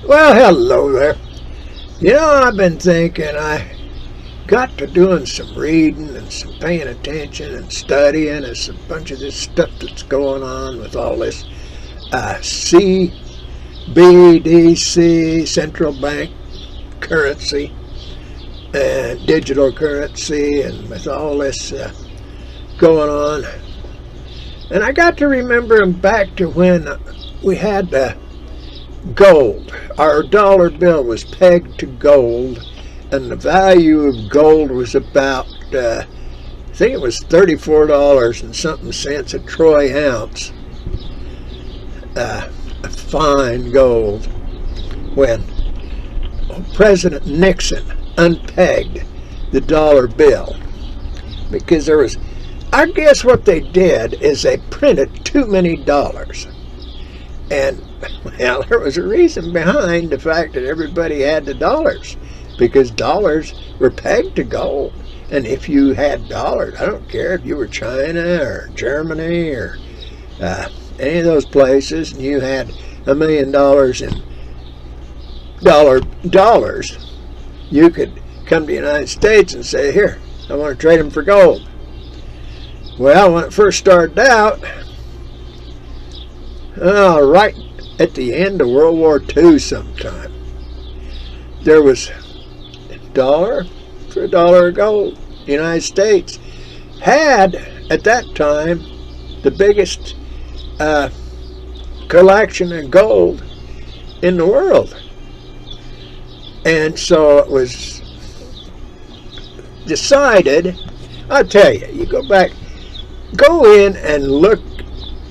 Well, hello there. You know, I've been thinking I got to doing some reading and some paying attention and studying. It's a bunch of this stuff that's going on with all this CBDC, central bank currency, and digital currency, and with all this going on. And I got to remembering back to when we had gold. Our dollar bill was pegged to gold, and the value of gold was about, I think it was $34 and something cents a troy ounce. Fine gold. When President Nixon unpegged the dollar bill, because there was, I guess what they did is they printed too many dollars. And, well, there was a reason behind the fact that everybody had the dollars, because dollars were pegged to gold. And if you had dollars, I don't care if you were China or Germany or any of those places, and you had $1 million in dollars, you could come to the United States and say, here, I want to trade them for gold. Well, when it first started out, right at the end of World War II sometime, there was $1 for $1 of gold. The United States had, at that time, the biggest collection of gold in the world. And so it was decided, I'll tell you, you go back, go in and look,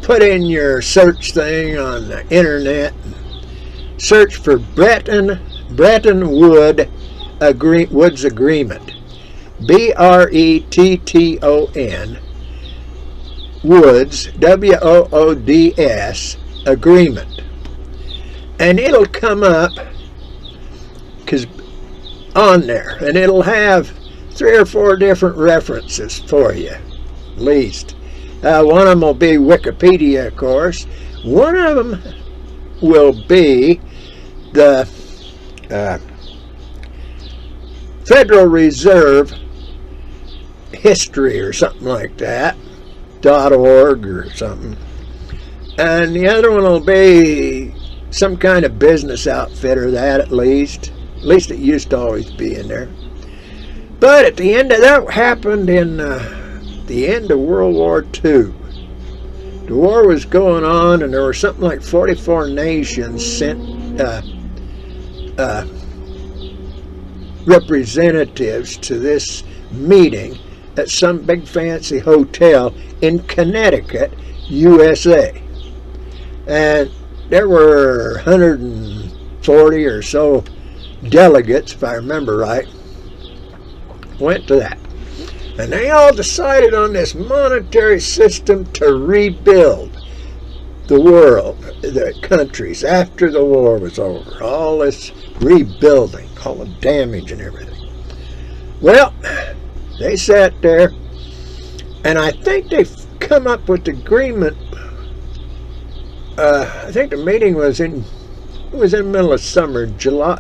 put in your search thing on the internet, search for Bretton Woods Agreement, B-R-E-T-T-O-N, Woods, W-O-O-D-S, Agreement, and it'll come up on there, and it'll have 3 or 4 different references for you, at least. One of them will be Wikipedia, of course. One of them will be the Federal Reserve History or something like that, .org or something. And the other one will be some kind of business outfit or that, at least. At least it used to always be in there. But at the end of that happened in the end of World War II. The war was going on, and there were something like 44 nations sent representatives to this meeting at some big fancy hotel in Connecticut, USA. And there were 140 or so delegates, if I remember right, went to that. And they all decided on this monetary system to rebuild the world, the countries, after the war was over. All this rebuilding, all the damage and everything. Well, they sat there, and I think they've come up with agreement. I think the meeting was in the middle of summer, July.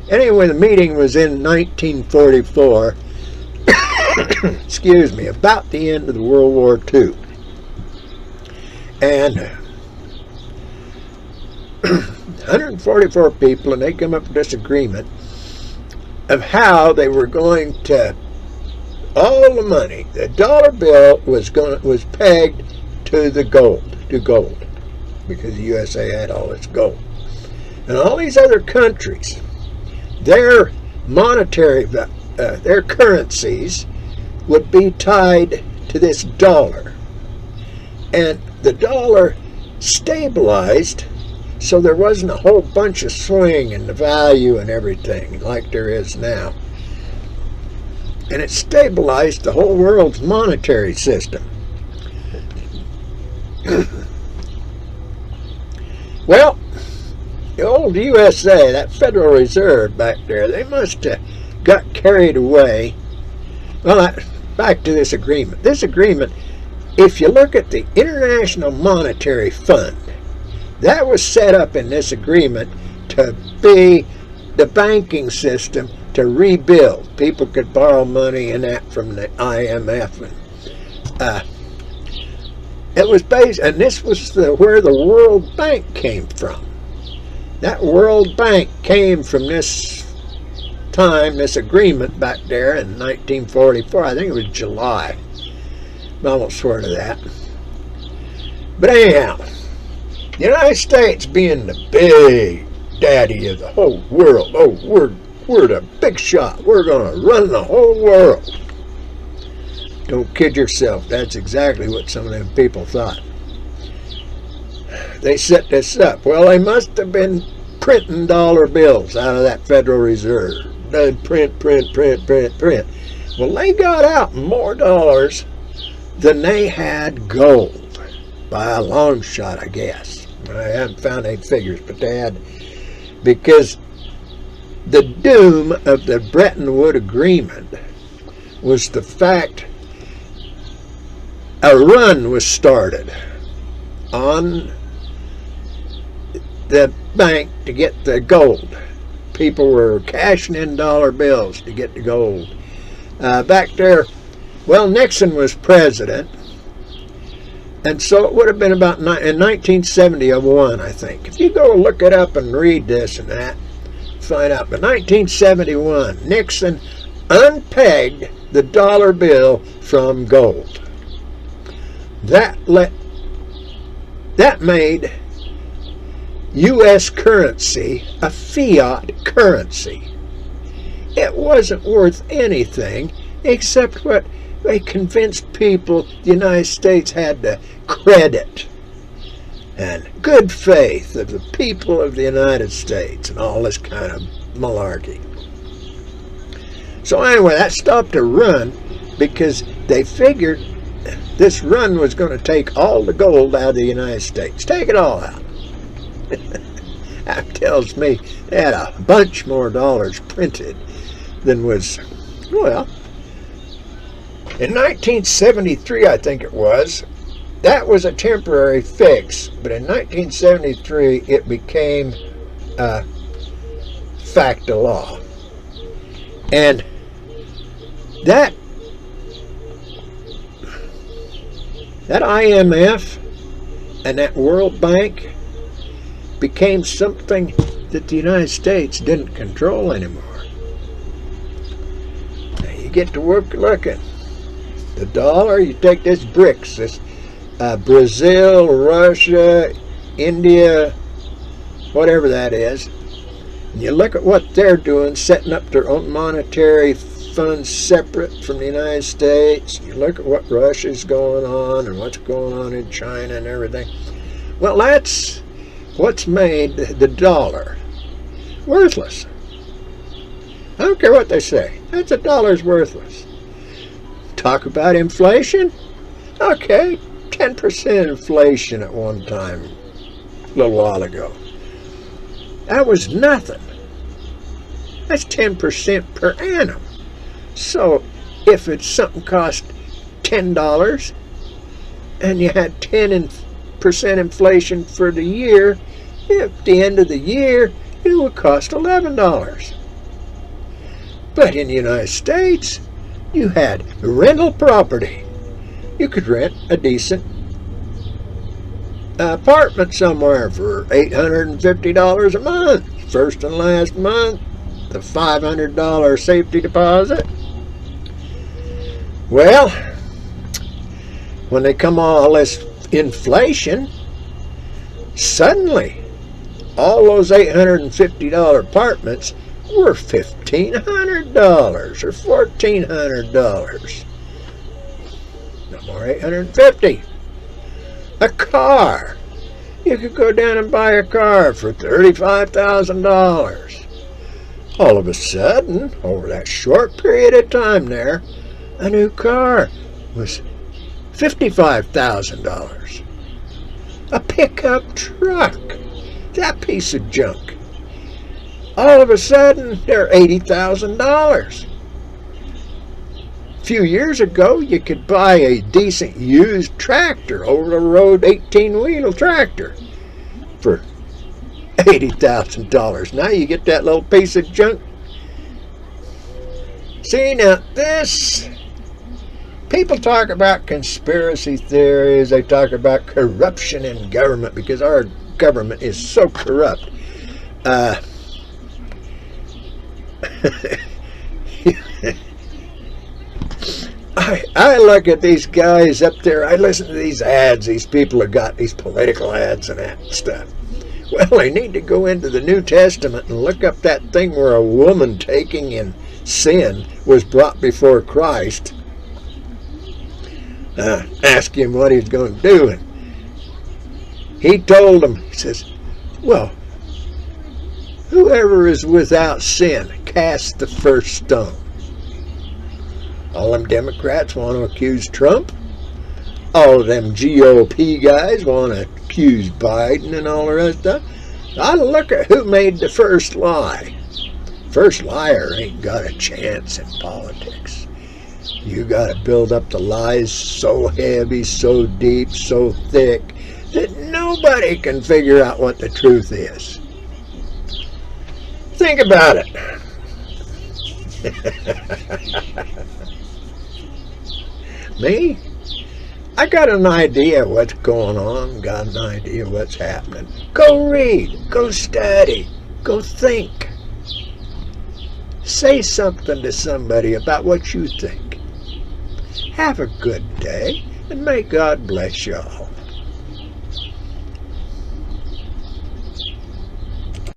Anyway, the meeting was in 1944. Excuse me, about the end of the World War II. And 144 people, and they come up with this agreement of how they were going to, all the money, the dollar bill was pegged to the gold, because the USA had all its gold. And all these other countries, their monetary, their currencies would be tied to this dollar. And the dollar stabilized, so there wasn't a whole bunch of swing in the value and everything like there is now. And it stabilized the whole world's monetary system. Well, the old USA, that Federal Reserve back there, they must have got carried away. Well, back to this agreement. This agreement, if you look at the International Monetary Fund, that was set up in this agreement to to be the banking system to rebuild. People could borrow money and that from the IMF. And it was based, and this was where the World Bank came from. That World Bank came from this time, this agreement back there in 1944. I think it was July. I almost swear to that. But anyhow, the United States being the big daddy of the whole world. Oh, we're the big shot. We're going to run the whole world. Don't kid yourself. That's exactly what some of them people thought. They set this up. Well, they must have been printing dollar bills out of that Federal Reserve. They'd print. Well, they got out more dollars than they had gold. By a long shot, I guess. I haven't found any figures, but they had, because the doom of the Bretton Woods Agreement was the fact a run was started on the bank to get the gold. People were cashing in dollar bills to get the gold. Back there, well, Nixon was president, and so it would have been about in 1971, I think. If you go look it up and read this and that, find out. But 1971, Nixon unpegged the dollar bill from gold. That made U.S. currency a fiat currency. It wasn't worth anything except what they convinced people the United States had the credit and good faith of the people of the United States and all this kind of malarkey. So anyway, that stopped a run because they figured this run was going to take all the gold out of the United States. Take it all out. That tells me they had a bunch more dollars printed than was, well, in 1973, I think it was, that was a temporary fix. But in 1973, it became a fact of law. And that IMF and that World Bank became something that the United States didn't control anymore. Now you get to work looking. The dollar, you take this BRICS, this Brazil, Russia, India, whatever that is, and you look at what they're doing, setting up their own monetary funds separate from the United States. You look at what Russia's going on and what's going on in China and everything. Well, that's what's made the dollar worthless. I don't care what they say. That's a dollar's worthless. Talk about inflation? Okay, 10% inflation at one time, a little while ago. That was nothing. That's 10% per annum. So if it's something cost $10 and you had 10% inflation for the year, at the end of the year it would cost $11. But in the United States, you had rental property. You could rent a decent apartment somewhere for $850 a month. First and last month, the $500 safety deposit. Well, when they come all this inflation, suddenly all those $850 apartments were $1,500 or $1,400. No more $850. A car. You could go down and buy a car for $35,000. All of a sudden, over that short period of time there, a new car was $55,000. A pickup truck, that piece of junk, all of a sudden they're $80,000. A few years ago, you could buy a decent used tractor, over the road 18-wheel tractor, for $80,000. Now you get that little piece of junk. See, now this, people talk about conspiracy theories, they talk about corruption in government because our government is so corrupt. I look at these guys up there, I listen to these ads, these people have got these political ads and that stuff. Well, they need to go into the New Testament and look up that thing where a woman taking in sin was brought before Christ. Ask him what he's going to do. And he told him, he says, well, whoever is without sin, cast the first stone. All them Democrats want to accuse Trump. All of them GOP guys want to accuse Biden and all the rest of stuff. I look at who made the first lie. First liar ain't got a chance in politics. You got to build up the lies so heavy, so deep, so thick that nobody can figure out what the truth is. Think about it. Me? I got an idea what's going on, got an idea what's happening. Go read, go study, go think. Say something to somebody about what you think. Have a good day, and may God bless y'all.